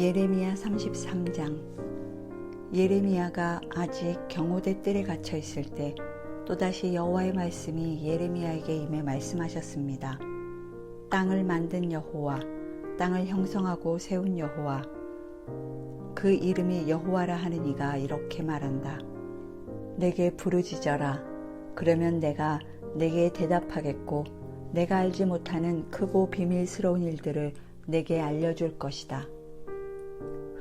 예레미야 33장. 예레미야가 아직 경호대 뜰에 갇혀 있을 때 또다시 여호와의 말씀이 예레미야에게 임해 말씀하셨습니다. 땅을 만든 여호와, 땅을 형성하고 세운 여호와, 그 이름이 여호와라 하는 이가 이렇게 말한다. 내게 부르짖어라. 그러면 내가 내게 대답하겠고 내가 알지 못하는 크고 비밀스러운 일들을 내게 알려줄 것이다.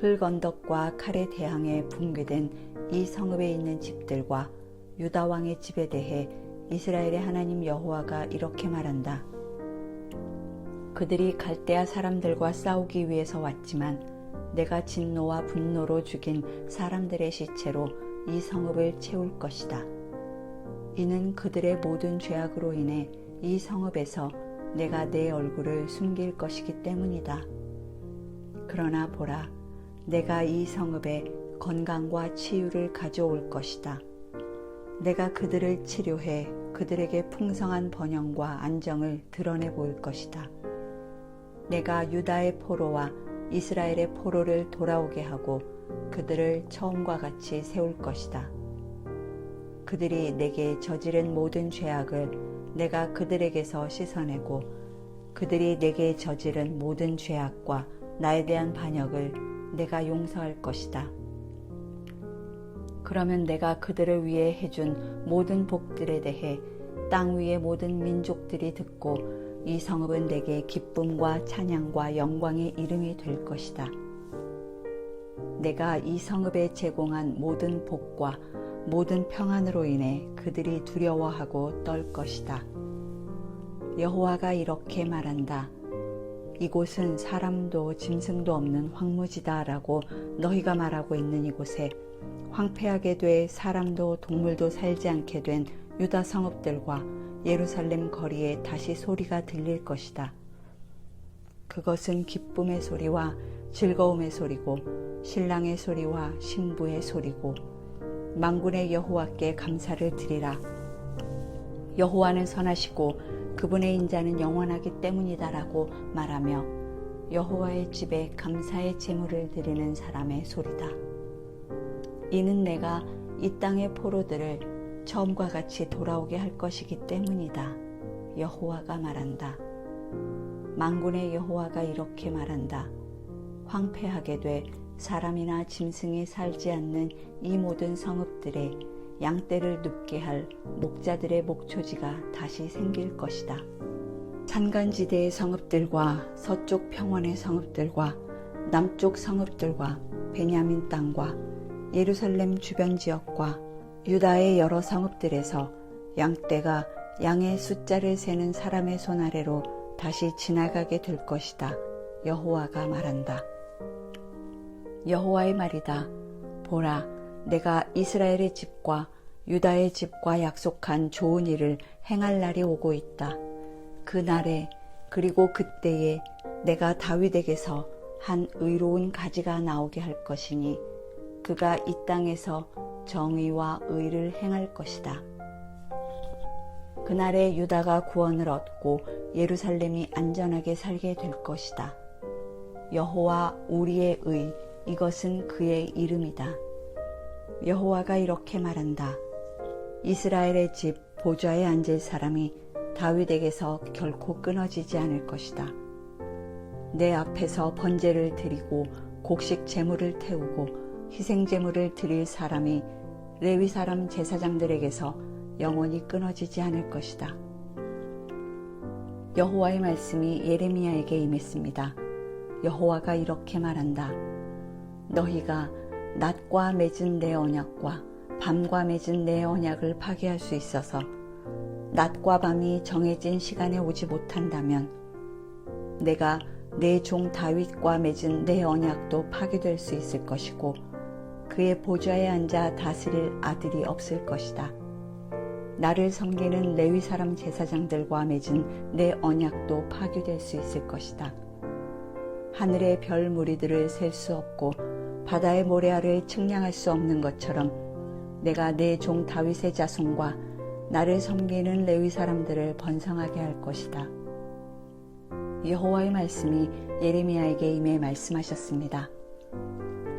흙언덕과 칼에 대항해 붕괴된 이 성읍에 있는 집들과 유다 왕의 집에 대해 이스라엘의 하나님 여호와가 이렇게 말한다. 그들이 갈대아 사람들과 싸우기 위해서 왔지만 내가 진노와 분노로 죽인 사람들의 시체로 이 성읍을 채울 것이다. 이는 그들의 모든 죄악으로 인해 이 성읍에서 내가 내 얼굴을 숨길 것이기 때문이다. 그러나 보라, 내가 이 성읍에 건강과 치유를 가져올 것이다. 내가 그들을 치료해 그들에게 풍성한 번영과 안정을 드러내 보일 것이다. 내가 유다의 포로와 이스라엘의 포로를 돌아오게 하고 그들을 처음과 같이 세울 것이다. 그들이 내게 저지른 모든 죄악을 내가 그들에게서 씻어내고 그들이 내게 저지른 모든 죄악과 나에 대한 반역을 내가 용서할 것이다. 그러면 내가 그들을 위해 해준 모든 복들에 대해 땅 위의 모든 민족들이 듣고 이 성읍은 내게 기쁨과 찬양과 영광의 이름이 될 것이다. 내가 이 성읍에 제공한 모든 복과 모든 평안으로 인해 그들이 두려워하고 떨 것이다. 여호와가 이렇게 말한다. 이곳은 사람도 짐승도 없는 황무지다 라고 너희가 말하고 있는 이곳에 황폐하게 돼 사람도 동물도 살지 않게 된 유다 성읍들과 예루살렘 거리에 다시 소리가 들릴 것이다. 그것은 기쁨의 소리와 즐거움의 소리고 신랑의 소리와 신부의 소리고 만군의 여호와께 감사를 드리라. 여호와는 선하시고 그분의 인자는 영원하기 때문이다라고 말하며 여호와의 집에 감사의 제물을 드리는 사람의 소리다. 이는 내가 이 땅의 포로들을 처음과 같이 돌아오게 할 것이기 때문이다. 여호와가 말한다. 만군의 여호와가 이렇게 말한다. 황폐하게 돼 사람이나 짐승이 살지 않는 이 모든 성읍들에 양떼를 눕게 할 목자들의 목초지가 다시 생길 것이다. 산간지대의 성읍들과 서쪽 평원의 성읍들과 남쪽 성읍들과 베냐민 땅과 예루살렘 주변 지역과 유다의 여러 성읍들에서 양떼가 양의 숫자를 세는 사람의 손 아래로 다시 지나가게 될 것이다. 여호와가 말한다. 여호와의 말이다. 보라, 내가 이스라엘의 집과 유다의 집과 약속한 좋은 일을 행할 날이 오고 있다. 그 날에 그리고 그때에 내가 다윗에게서 한 의로운 가지가 나오게 할 것이니 그가 이 땅에서 정의와 의를 행할 것이다. 그날에 유다가 구원을 얻고 예루살렘이 안전하게 살게 될 것이다. 여호와 우리의 의, 이것은 그의 이름이다. 여호와가 이렇게 말한다. 이스라엘의 집 보좌에 앉을 사람이 다윗에게서 결코 끊어지지 않을 것이다. 내 앞에서 번제를 드리고 곡식 제물을 태우고 희생 제물을 드릴 사람이 레위 사람 제사장들에게서 영원히 끊어지지 않을 것이다. 여호와의 말씀이 예레미야에게 임했습니다. 여호와가 이렇게 말한다. 너희가 낮과 맺은 내 언약과 밤과 맺은 내 언약을 파괴할 수 있어서 낮과 밤이 정해진 시간에 오지 못한다면 내가 내 종 다윗과 맺은 내 언약도 파괴될 수 있을 것이고 그의 보좌에 앉아 다스릴 아들이 없을 것이다. 나를 섬기는 레위 사람 제사장들과 맺은 내 언약도 파괴될 수 있을 것이다. 하늘의 별 무리들을 셀 수 없고 바다의 모래알을 측량할 수 없는 것처럼 내가 내 종 다윗의 자손과 나를 섬기는 레위 사람들을 번성하게 할 것이다. 여호와의 말씀이 예레미야에게 임해 말씀하셨습니다.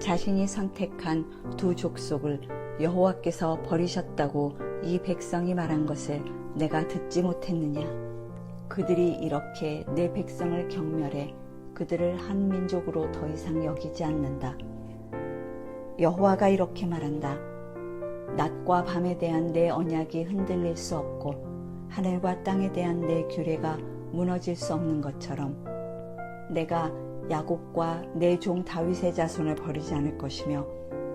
자신이 선택한 두 족속을 여호와께서 버리셨다고 이 백성이 말한 것을 내가 듣지 못했느냐? 그들이 이렇게 내 백성을 경멸해 그들을 한 민족으로 더 이상 여기지 않는다. 여호와가 이렇게 말한다. 낮과 밤에 대한 내 언약이 흔들릴 수 없고 하늘과 땅에 대한 내 규례가 무너질 수 없는 것처럼 내가 야곱과 내 종 다윗의 자손을 버리지 않을 것이며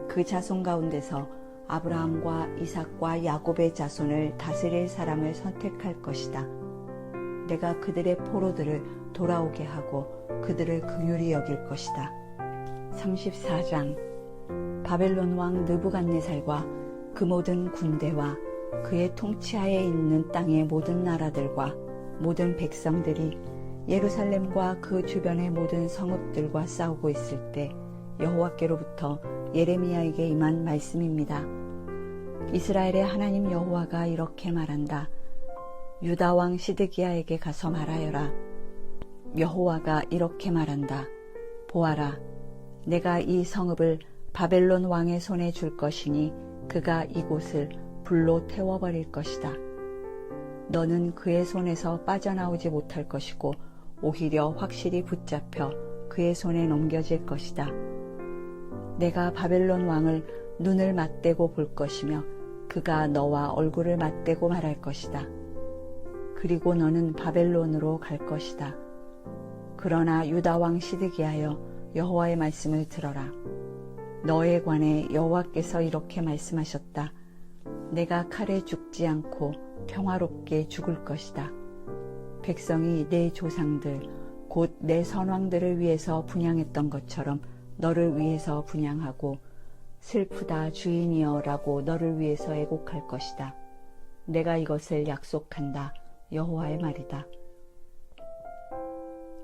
그 자손 가운데서 아브라함과 이삭과 야곱의 자손을 다스릴 사람을 선택할 것이다. 내가 그들의 포로들을 돌아오게 하고 그들을 긍휼히 여길 것이다. 34장 바벨론 왕 느부갓네살과 그 모든 군대와 그의 통치하에 있는 땅의 모든 나라들과 모든 백성들이 예루살렘과 그 주변의 모든 성읍들과 싸우고 있을 때 여호와께로부터 예레미야에게 임한 말씀입니다. 이스라엘의 하나님 여호와가 이렇게 말한다. 유다 왕 시드기야에게 가서 말하여라. 여호와가 이렇게 말한다. 보아라, 내가 이 성읍을 바벨론 왕의 손에 줄 것이니 그가 이곳을 불로 태워버릴 것이다. 너는 그의 손에서 빠져나오지 못할 것이고 오히려 확실히 붙잡혀 그의 손에 넘겨질 것이다. 내가 바벨론 왕을 눈을 맞대고 볼 것이며 그가 너와 얼굴을 맞대고 말할 것이다. 그리고 너는 바벨론으로 갈 것이다. 그러나 유다 왕 시드기야여, 여호와의 말씀을 들어라. 너에 관해 여호와께서 이렇게 말씀하셨다. 내가 칼에 죽지 않고 평화롭게 죽을 것이다. 백성이 내 조상들 곧 내 선왕들을 위해서 분향했던 것처럼 너를 위해서 분향하고 슬프다 주인이여 라고 너를 위해서 애곡할 것이다. 내가 이것을 약속한다. 여호와의 말이다.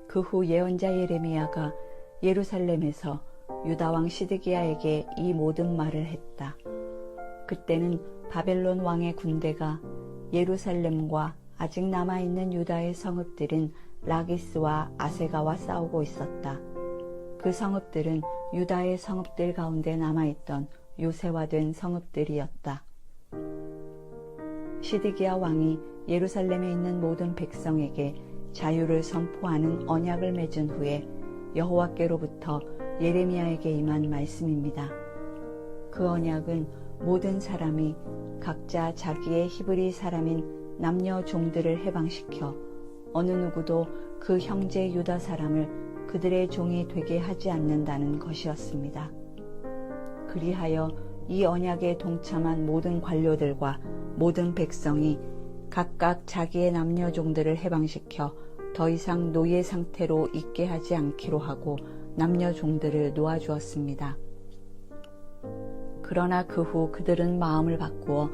그 후 예언자 예레미야가 예루살렘에서 유다 왕 시드기야에게 이 모든 말을 했다. 그때는 바벨론 왕의 군대가 예루살렘과 아직 남아있는 유다의 성읍들인 라기스와 아세가와 싸우고 있었다. 그 성읍들은 유다의 성읍들 가운데 남아있던 요새화된 성읍들이었다. 시드기야 왕이 예루살렘에 있는 모든 백성에게 자유를 선포하는 언약을 맺은 후에 여호와께로부터 예레미야에게 임한 말씀입니다. 그 언약은 모든 사람이 각자 자기의 히브리 사람인 남녀 종들을 해방시켜 어느 누구도 그 형제 유다 사람을 그들의 종이 되게 하지 않는다는 것이었습니다. 그리하여 이 언약에 동참한 모든 관료들과 모든 백성이 각각 자기의 남녀 종들을 해방시켜 더 이상 노예 상태로 있게 하지 않기로 하고 남녀 종들을 놓아주었습니다. 그러나 그 후 그들은 마음을 바꾸어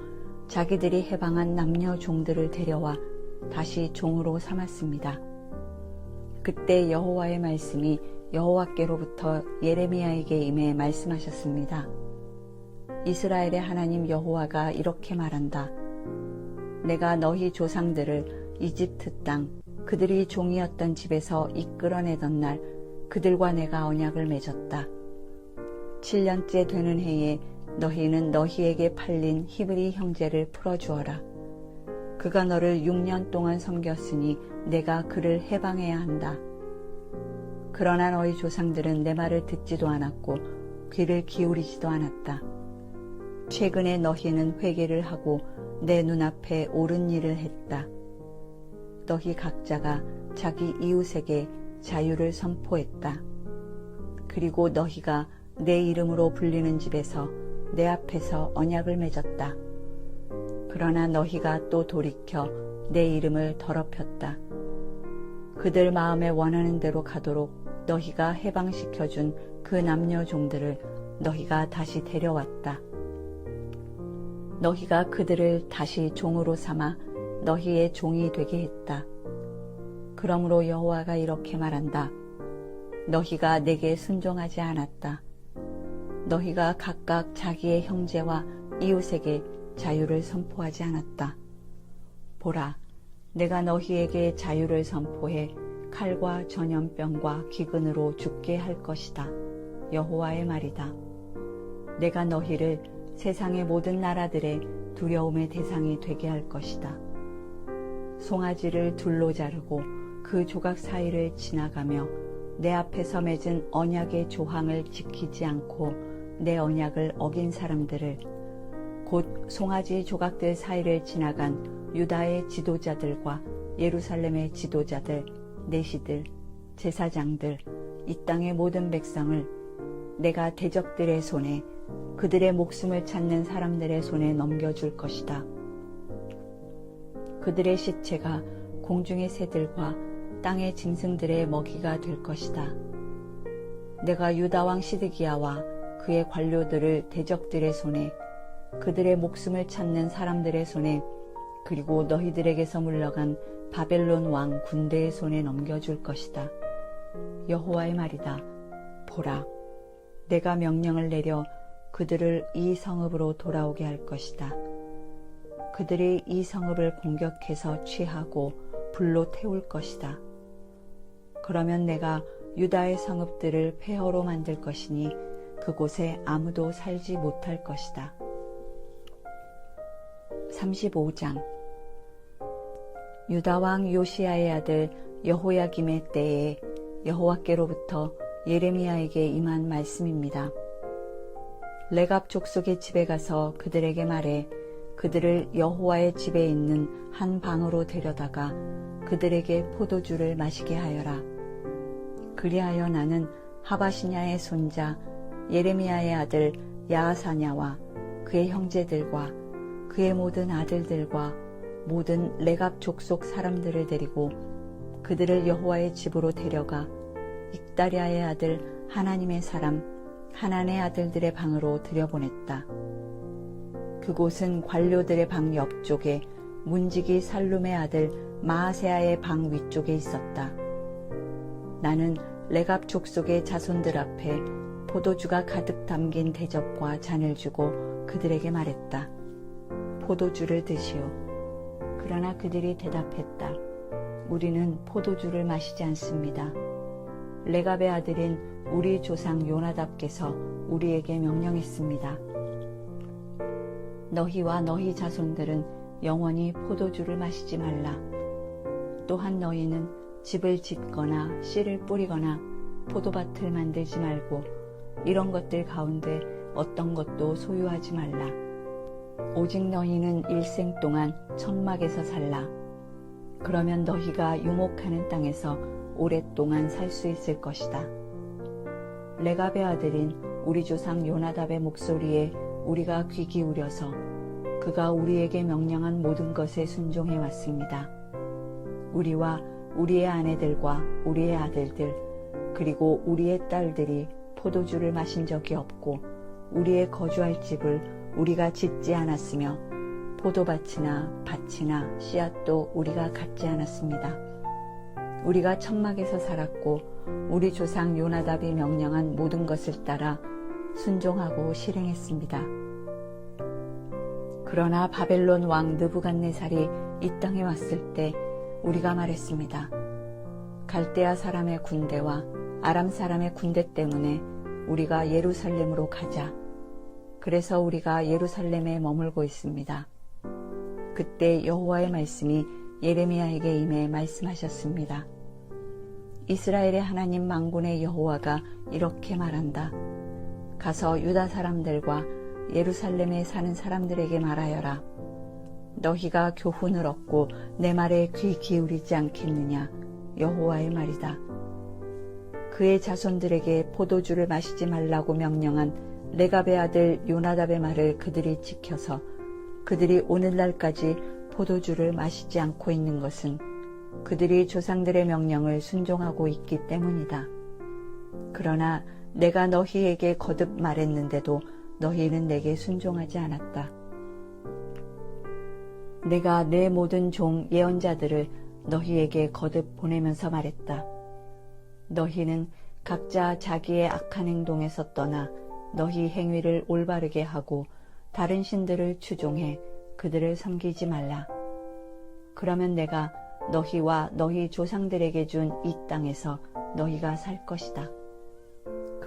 자기들이 해방한 남녀 종들을 데려와 다시 종으로 삼았습니다. 그때 여호와의 말씀이 여호와께로부터 예레미야에게 임해 말씀하셨습니다. 이스라엘의 하나님 여호와가 이렇게 말한다. 내가 너희 조상들을 이집트 땅 그들이 종이었던 집에서 이끌어내던 날 그들과 내가 언약을 맺었다. 7년째 되는 해에 너희는 너희에게 팔린 히브리 형제를 풀어주어라. 그가 너를 6년 동안 섬겼으니 내가 그를 해방해야 한다. 그러나 너희 조상들은 내 말을 듣지도 않았고 귀를 기울이지도 않았다. 최근에 너희는 회개를 하고 내 눈앞에 옳은 일을 했다. 너희 각자가 자기 이웃에게 자유를 선포했다. 그리고 너희가 내 이름으로 불리는 집에서 내 앞에서 언약을 맺었다. 그러나 너희가 또 돌이켜 내 이름을 더럽혔다. 그들 마음에 원하는 대로 가도록 너희가 해방시켜준 그 남녀 종들을 너희가 다시 데려왔다. 너희가 그들을 다시 종으로 삼아 너희의 종이 되게 했다. 그러므로 여호와가 이렇게 말한다. 너희가 내게 순종하지 않았다. 너희가 각각 자기의 형제와 이웃에게 자유를 선포하지 않았다. 보라, 내가 너희에게 자유를 선포해 칼과 전염병과 기근으로 죽게 할 것이다. 여호와의 말이다. 내가 너희를 세상의 모든 나라들의 두려움의 대상이 되게 할 것이다. 송아지를 둘로 자르고 그 조각 사이를 지나가며 내 앞에서 맺은 언약의 조항을 지키지 않고 내 언약을 어긴 사람들을, 곧 송아지 조각들 사이를 지나간 유다의 지도자들과 예루살렘의 지도자들, 내시들, 제사장들, 이 땅의 모든 백성을 내가 대적들의 손에, 그들의 목숨을 찾는 사람들의 손에 넘겨줄 것이다. 그들의 시체가 공중의 새들과 땅의 짐승들의 먹이가 될 것이다. 내가 유다 왕 시드기야와 그의 관료들을 대적들의 손에, 그들의 목숨을 찾는 사람들의 손에, 그리고 너희들에게서 물러간 바벨론 왕 군대의 손에 넘겨줄 것이다. 여호와의 말이다. 보라, 내가 명령을 내려 그들을 이 성읍으로 돌아오게 할 것이다. 그들이 이 성읍을 공격해서 취하고 불로 태울 것이다. 그러면 내가 유다의 성읍들을 폐허로 만들 것이니 그곳에 아무도 살지 못할 것이다. 35장. 유다 왕 요시야의 아들 여호야김의 때에 여호와께로부터 예레미야에게 임한 말씀입니다. 레갑 족속의 집에 가서 그들에게 말해 그들을 여호와의 집에 있는 한 방으로 데려다가 그들에게 포도주를 마시게 하여라. 그리하여 나는 하바시냐의 손자 예레미야의 아들 야하사냐와 그의 형제들과 그의 모든 아들들과 모든 레갑 족속 사람들을 데리고 그들을 여호와의 집으로 데려가 익다리아의 아들 하나님의 사람 하난의 아들들의 방으로 들여보냈다. 그곳은 관료들의 방 옆쪽에 문지기 살룸의 아들 마아세아의 방 위쪽에 있었다. 나는 레갑 족속의 자손들 앞에 포도주가 가득 담긴 대접과 잔을 주고 그들에게 말했다. 포도주를 드시오. 그러나 그들이 대답했다. 우리는 포도주를 마시지 않습니다. 레갑의 아들인 우리 조상 요나답께서 우리에게 명령했습니다. 너희와 너희 자손들은 영원히 포도주를 마시지 말라. 또한 너희는 집을 짓거나 씨를 뿌리거나 포도밭을 만들지 말고 이런 것들 가운데 어떤 것도 소유하지 말라. 오직 너희는 일생 동안 천막에서 살라. 그러면 너희가 유목하는 땅에서 오랫동안 살 수 있을 것이다. 레갑의 아들인 우리 조상 요나답의 목소리에 우리가 귀 기울여서 그가 우리에게 명령한 모든 것에 순종해 왔습니다. 우리와 우리의 아내들과 우리의 아들들 그리고 우리의 딸들이 포도주를 마신 적이 없고 우리의 거주할 집을 우리가 짓지 않았으며 포도밭이나 밭이나 씨앗도 우리가 갖지 않았습니다. 우리가 천막에서 살았고 우리 조상 요나답이 명령한 모든 것을 따라 순종하고 실행했습니다. 그러나 바벨론 왕 느부갓네살이 이 땅에 왔을 때 우리가 말했습니다. 갈대아 사람의 군대와 아람 사람의 군대 때문에 우리가 예루살렘으로 가자. 그래서 우리가 예루살렘에 머물고 있습니다. 그때 여호와의 말씀이 예레미야에게 임해 말씀하셨습니다. 이스라엘의 하나님 만군의 여호와가 이렇게 말한다. 가서 유다 사람들과 예루살렘에 사는 사람들에게 말하여라. 너희가 교훈을 얻고 내 말에 귀 기울이지 않겠느냐. 여호와의 말이다. 그의 자손들에게 포도주를 마시지 말라고 명령한 레갑의 아들 요나답의 말을 그들이 지켜서 그들이 오늘날까지 포도주를 마시지 않고 있는 것은 그들이 조상들의 명령을 순종하고 있기 때문이다. 그러나 내가 너희에게 거듭 말했는데도 너희는 내게 순종하지 않았다. 내가 내 모든 종 예언자들을 너희에게 거듭 보내면서 말했다. 너희는 각자 자기의 악한 행동에서 떠나 너희 행위를 올바르게 하고 다른 신들을 추종해 그들을 섬기지 말라. 그러면 내가 너희와 너희 조상들에게 준 이 땅에서 너희가 살 것이다.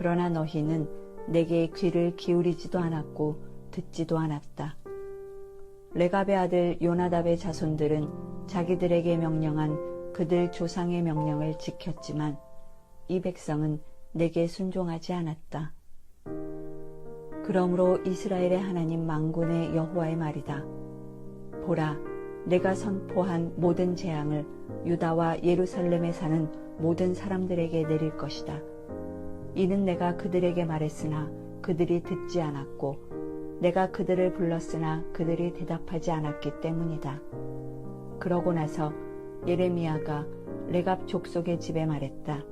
그러나 너희는 내게 귀를 기울이지도 않았고 듣지도 않았다. 레갑의 아들 요나답의 자손들은 자기들에게 명령한 그들 조상의 명령을 지켰지만 이 백성은 내게 순종하지 않았다. 그러므로 이스라엘의 하나님 만군의 여호와의 말이다. 보라, 내가 선포한 모든 재앙을 유다와 예루살렘에 사는 모든 사람들에게 내릴 것이다. 이는 내가 그들에게 말했으나 그들이 듣지 않았고 내가 그들을 불렀으나 그들이 대답하지 않았기 때문이다. 그러고 나서 예레미야가 레갑 족속의 집에 말했다.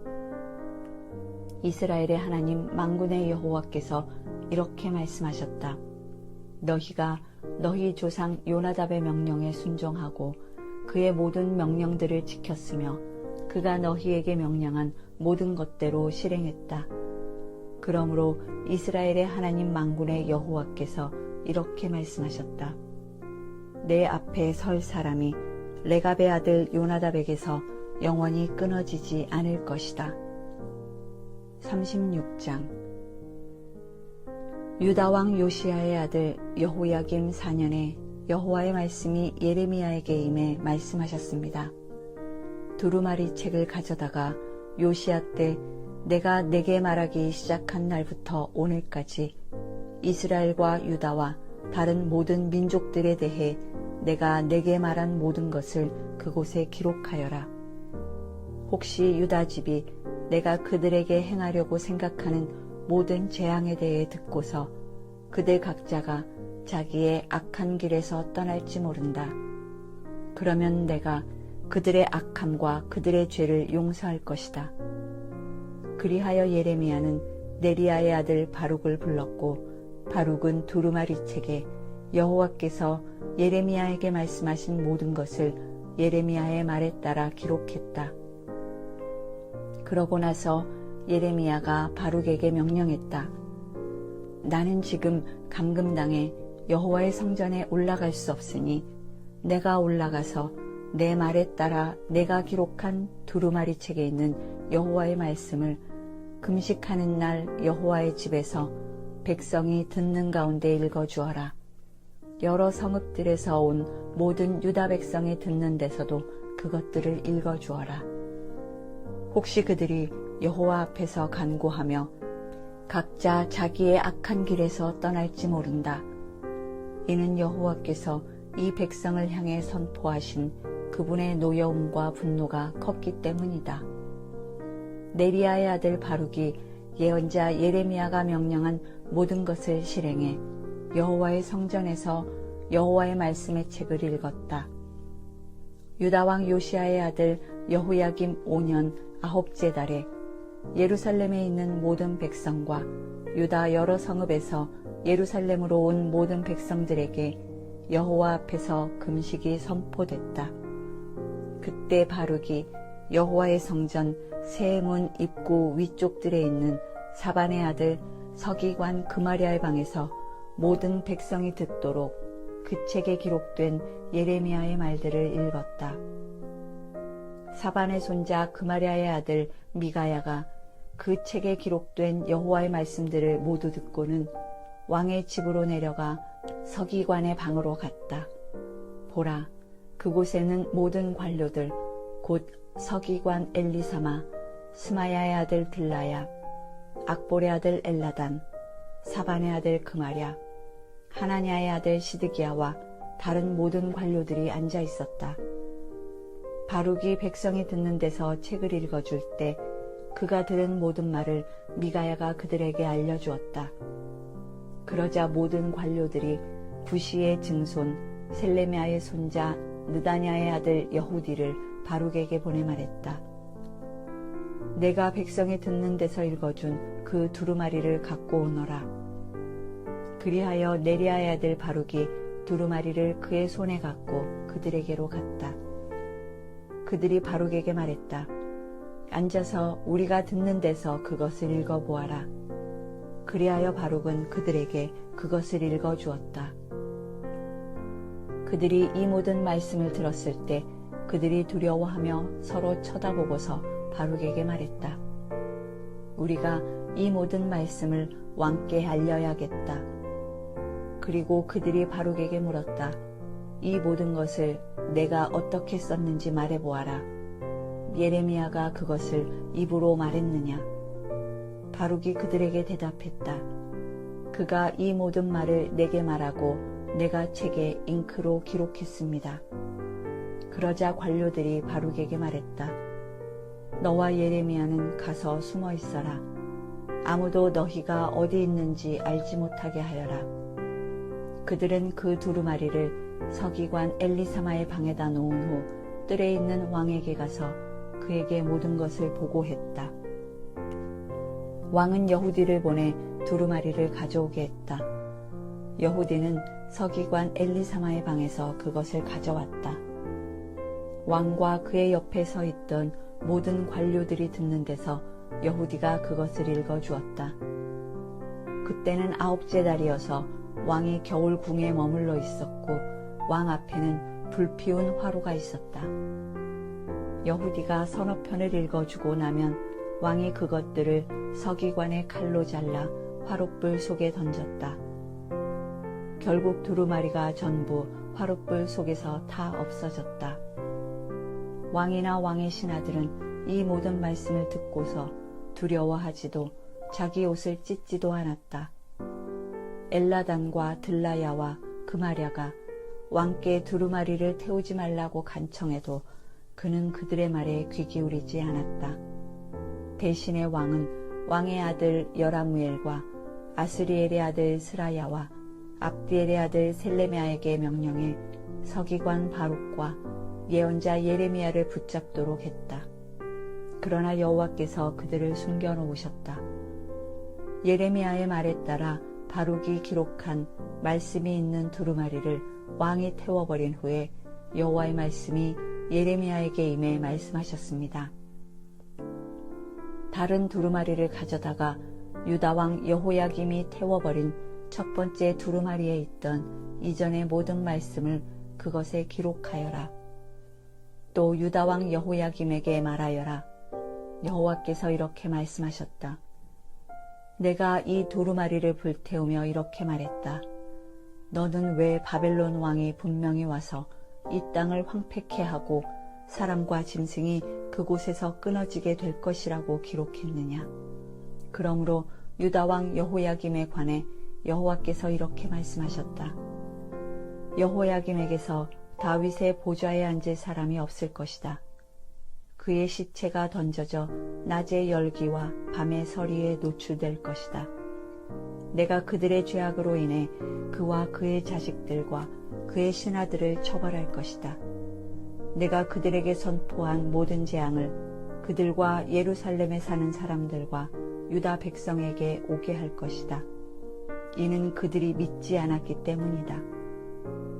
이스라엘의 하나님 만군의 여호와께서 이렇게 말씀하셨다. 너희가 너희 조상 요나답의 명령에 순종하고 그의 모든 명령들을 지켰으며 그가 너희에게 명령한 모든 것대로 실행했다. 그러므로 이스라엘의 하나님 만군의 여호와께서 이렇게 말씀하셨다. 내 앞에 설 사람이 레갑의 아들 요나답에게서 영원히 끊어지지 않을 것이다. 36장 유다 왕 요시야의 아들 여호야김 4년에 여호와의 말씀이 예레미야에게 임해 말씀하셨습니다. 두루마리 책을 가져다가 요시야 때 내가 내게 말하기 시작한 날부터 오늘까지 이스라엘과 유다와 다른 모든 민족들에 대해 내가 내게 말한 모든 것을 그곳에 기록하여라. 혹시 유다 집이 내가 그들에게 행하려고 생각하는 모든 재앙에 대해 듣고서 그들 각자가 자기의 악한 길에서 떠날지 모른다. 그러면 내가 그들의 악함과 그들의 죄를 용서할 것이다. 그리하여 예레미야는 네리야의 아들 바룩을 불렀고 바룩은 두루마리 책에 여호와께서 예레미야에게 말씀하신 모든 것을 예레미야의 말에 따라 기록했다. 그러고 나서 예레미야가 바룩에게 명령했다. 나는 지금 감금당해 여호와의 성전에 올라갈 수 없으니 내가 올라가서 내 말에 따라 내가 기록한 두루마리 책에 있는 여호와의 말씀을 금식하는 날 여호와의 집에서 백성이 듣는 가운데 읽어주어라. 여러 성읍들에서 온 모든 유다 백성이 듣는 데서도 그것들을 읽어주어라. 혹시 그들이 여호와 앞에서 간구하며 각자 자기의 악한 길에서 떠날지 모른다. 이는 여호와께서 이 백성을 향해 선포하신 그분의 노여움과 분노가 컸기 때문이다. 네리야의 아들 바룩이 예언자 예레미야가 명령한 모든 것을 실행해 여호와의 성전에서 여호와의 말씀의 책을 읽었다. 유다 왕 요시야의 아들 여호야김 5년 9째 달에 예루살렘에 있는 모든 백성과 유다 여러 성읍에서 예루살렘으로 온 모든 백성들에게 여호와 앞에서 금식이 선포됐다. 그때 바룩이 여호와의 성전 세 문 입구 위쪽들에 있는 사반의 아들 서기관 그마리아의 방에서 모든 백성이 듣도록 그 책에 기록된 예레미야의 말들을 읽었다. 사반의 손자 그마리아의 아들 미가야가 그 책에 기록된 여호와의 말씀들을 모두 듣고는 왕의 집으로 내려가 서기관의 방으로 갔다. 보라, 그곳에는 모든 관료들 곧 서기관 엘리사마, 스마야의 아들 들라야, 악볼의 아들 엘라단, 사반의 아들 그마랴, 하나냐의 아들 시드기야와 다른 모든 관료들이 앉아 있었다. 바룩이 백성이 듣는 데서 책을 읽어줄 때 그가 들은 모든 말을 미가야가 그들에게 알려주었다. 그러자 모든 관료들이 부시의 증손 셀레미야의 손자 느다냐의 아들 여후디를 바룩에게 보내 말했다. 내가 백성이 듣는 데서 읽어준 그 두루마리를 갖고 오너라. 그리하여 네리야의 아들 바룩이 두루마리를 그의 손에 갖고 그들에게로 갔다. 그들이 바룩에게 말했다. 앉아서 우리가 듣는 데서 그것을 읽어보아라. 그리하여 바룩은 그들에게 그것을 읽어주었다. 그들이 이 모든 말씀을 들었을 때 그들이 두려워하며 서로 쳐다보고서 바룩에게 말했다. 우리가 이 모든 말씀을 왕께 알려야겠다. 그리고 그들이 바룩에게 물었다. 이 모든 것을 내가 어떻게 썼는지 말해보아라. 예레미야가 그것을 입으로 말했느냐? 바룩이 그들에게 대답했다. 그가 이 모든 말을 내게 말하고 내가 책에 잉크로 기록했습니다. 그러자 관료들이 바룩에게 말했다. 너와 예레미야는 가서 숨어 있어라. 아무도 너희가 어디 있는지 알지 못하게 하여라. 그들은 그 두루마리를 서기관 엘리사마의 방에다 놓은 후 뜰에 있는 왕에게 가서 그에게 모든 것을 보고했다. 왕은 여후디를 보내 두루마리를 가져오게 했다. 여후디는 서기관 엘리사마의 방에서 그것을 가져왔다. 왕과 그의 옆에 서 있던 모든 관료들이 듣는 데서 여후디가 그것을 읽어주었다. 그때는 9째 달이어서 왕이 겨울 궁에 머물러 있었고 왕 앞에는 불피운 화로가 있었다. 여후디가 서너 편을 읽어주고 나면 왕이 그것들을 서기관의 칼로 잘라 화롯불 속에 던졌다. 결국 두루마리가 전부 화롯불 속에서 다 없어졌다. 왕이나 왕의 신하들은 이 모든 말씀을 듣고서 두려워하지도 자기 옷을 찢지도 않았다. 엘라단과 들라야와 그마랴가 왕께 두루마리를 태우지 말라고 간청해도 그는 그들의 말에 귀 기울이지 않았다. 대신에 왕은 왕의 아들 여라무엘과 아스리엘의 아들 스라야와 압디엘의 아들 셀레미야에게 명령해 서기관 바룩과 예언자 예레미야를 붙잡도록 했다. 그러나 여호와께서 그들을 숨겨놓으셨다. 예레미야의 말에 따라 바룩이 기록한 말씀이 있는 두루마리를 왕이 태워버린 후에 여호와의 말씀이 예레미야에게 임해 말씀하셨습니다. 다른 두루마리를 가져다가 유다왕 여호야김이 태워버린 첫 번째 두루마리에 있던 이전의 모든 말씀을 그것에 기록하여라. 또 유다왕 여호야김에게 말하여라. 여호와께서 이렇게 말씀하셨다. 내가 이 두루마리를 불태우며 이렇게 말했다. 너는 왜 바벨론 왕이 분명히 와서 이 땅을 황폐케 하고 사람과 짐승이 그곳에서 끊어지게 될 것이라고 기록했느냐. 그러므로 유다왕 여호야김에 관해 여호와께서 이렇게 말씀하셨다. 여호야김에게서 다윗의 보좌에 앉을 사람이 없을 것이다. 그의 시체가 던져져 낮의 열기와 밤의 서리에 노출될 것이다. 내가 그들의 죄악으로 인해 그와 그의 자식들과 그의 신하들을 처벌할 것이다. 내가 그들에게 선포한 모든 재앙을 그들과 예루살렘에 사는 사람들과 유다 백성에게 오게 할 것이다. 이는 그들이 믿지 않았기 때문이다.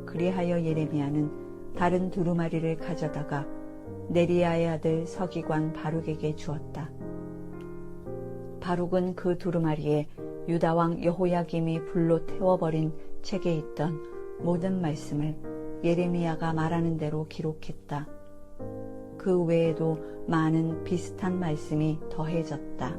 그리하여 예레미야는 다른 두루마리를 가져다가 네리야의 아들 서기관 바룩에게 주었다. 바룩은 그 두루마리에 유다왕 여호야김이 불로 태워버린 책에 있던 모든 말씀을 예레미야가 말하는 대로 기록했다. 그 외에도 많은 비슷한 말씀이 더해졌다.